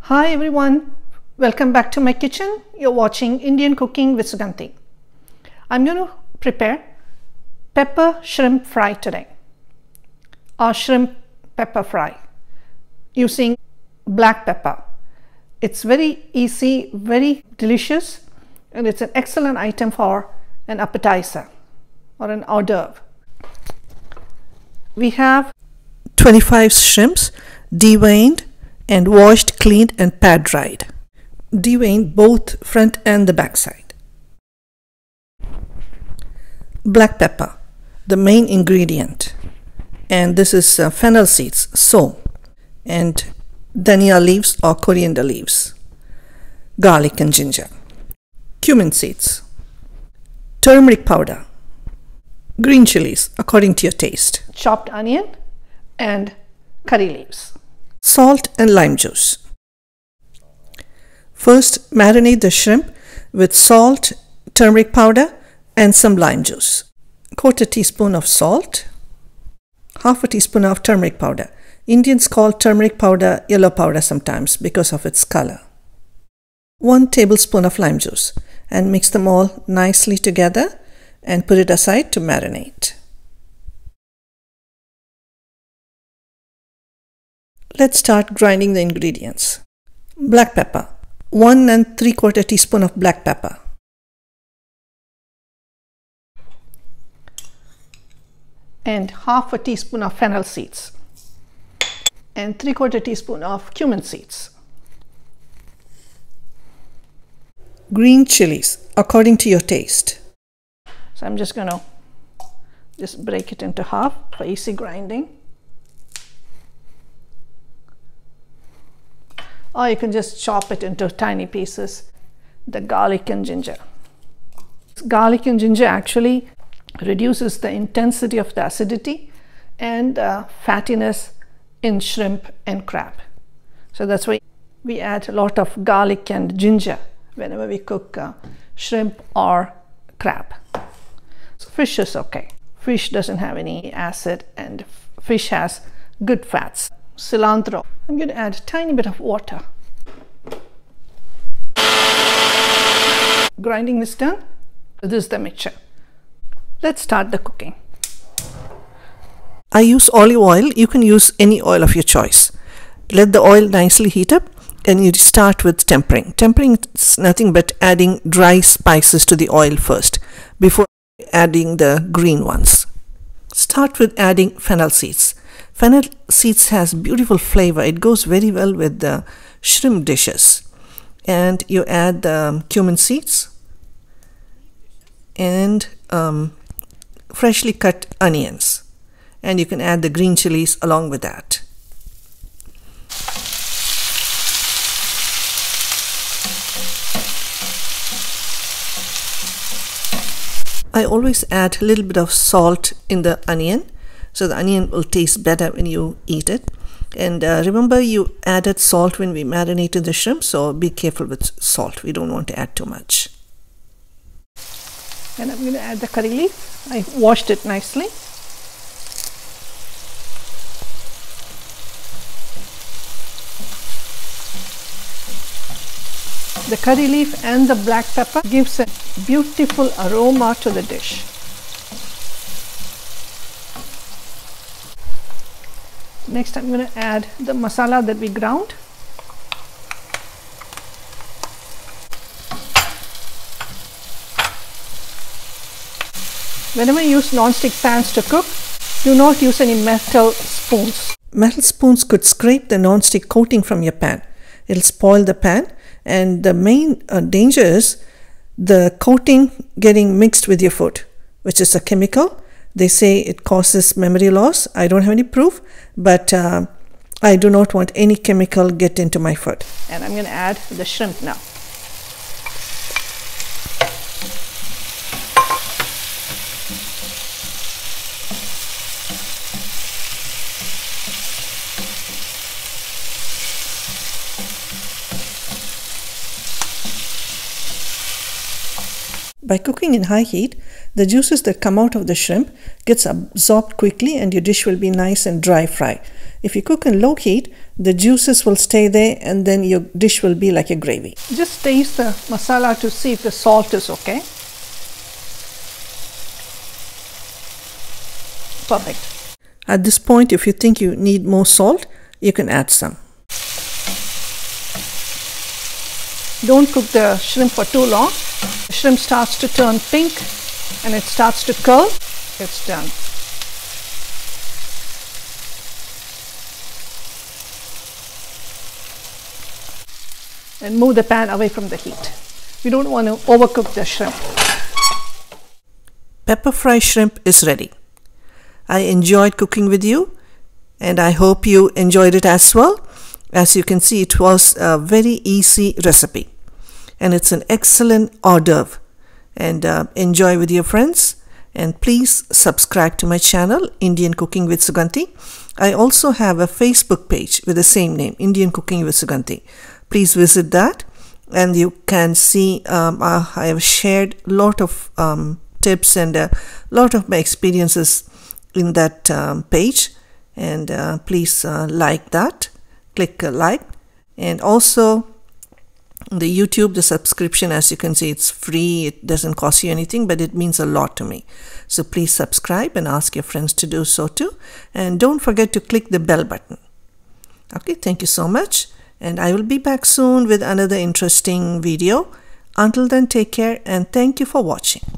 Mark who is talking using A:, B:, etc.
A: Hi everyone, welcome back to my kitchen. You're watching Indian Cooking with Sugandhi. I'm going to prepare pepper shrimp fry today, or shrimp pepper fry using black pepper. It's very easy, very delicious, and it's an excellent item for an appetizer or an hors d'oeuvre. We have 25 shrimps, deveined and washed, cleaned and pat dried. Deveined both front and the back side. Black pepper, the main ingredient, and this is fennel seeds, and dhania leaves or coriander leaves, garlic and ginger, cumin seeds, turmeric powder, green chilies according to your taste, chopped onion and curry leaves, salt and lime juice. First, marinate the shrimp with salt, turmeric powder and some lime juice. 1/4 teaspoon of salt, 1/2 teaspoon of turmeric powder. Indians call turmeric powder yellow powder sometimes because of its color. 1 tablespoon of lime juice, and mix them all nicely together and put it aside to marinate. Let's start grinding the ingredients. Black pepper, 1 3/4 teaspoon of black pepper. And 1/2 teaspoon of fennel seeds. And 3/4 teaspoon of cumin seeds. Green chilies according to your taste. So I'm just going to break it into half for easy grinding. Or you can just chop it into tiny pieces. The garlic and ginger. Garlic and ginger actually reduces the intensity of the acidity and fattiness in shrimp and crab. So that's why we add a lot of garlic and ginger whenever we cook shrimp or crab. So fish is okay. Fish doesn't have any acid and fish has good fats. Cilantro. I'm going to add a tiny bit of water. Grinding is done. This is the mixture. Let's start the cooking. I use olive oil. You can use any oil of your choice. Let the oil nicely heat up and you start with tempering. Tempering is nothing but adding dry spices to the oil first before adding the green ones. Start with adding fennel seeds. Fennel seeds has beautiful flavor. It goes very well with the shrimp dishes. And you add the cumin seeds and freshly cut onions. And you can add the green chilies along with that. I always add a little bit of salt in the onion, so the onion will taste better when you eat it. And remember, you added salt when we marinated the shrimp, so be careful with salt. We don't want to add too much. And I'm going to add the curry leaf. I washed it nicely. The curry leaf and the black pepper gives a beautiful aroma to the dish. Next, I'm going to add the masala that we ground. Whenever you use non-stick pans to cook, do not use any metal spoons. Metal spoons could scrape the non-stick coating from your pan. It'll spoil the pan, and the main danger is the coating getting mixed with your food, which is a chemical. They say it causes memory loss. I don't have any proof, but I do not want any chemical get into my food. And I'm going to add the shrimp now. By cooking in high heat, the juices that come out of the shrimp gets absorbed quickly and your dish will be nice and dry fry. If you cook in low heat, the juices will stay there and then your dish will be like a gravy. Just taste the masala to see if the salt is okay. Perfect. At this point, if you think you need more salt, you can add some. Don't cook the shrimp for too long. The shrimp starts to turn pink and it starts to curl. It's done. And move the pan away from the heat. You don't want to overcook the shrimp. Pepper fry shrimp is ready. I enjoyed cooking with you and I hope you enjoyed it as well. As you can see, it was a very easy recipe and it's an excellent hors d'oeuvre. And enjoy with your friends, and please subscribe to my channel, Indian Cooking with Sugandhi. I also have a Facebook page with the same name, Indian Cooking with Sugandhi. Please visit that and you can see I have shared a lot of tips and a lot of my experiences in that page, and please like that, click like. And also the YouTube, the subscription, as you can see, it's free, it doesn't cost you anything, but it means a lot to me. So please subscribe and ask your friends to do so too, and don't forget to click the bell button. Okay, thank you so much, and I will be back soon with another interesting video. Until then, take care and thank you for watching.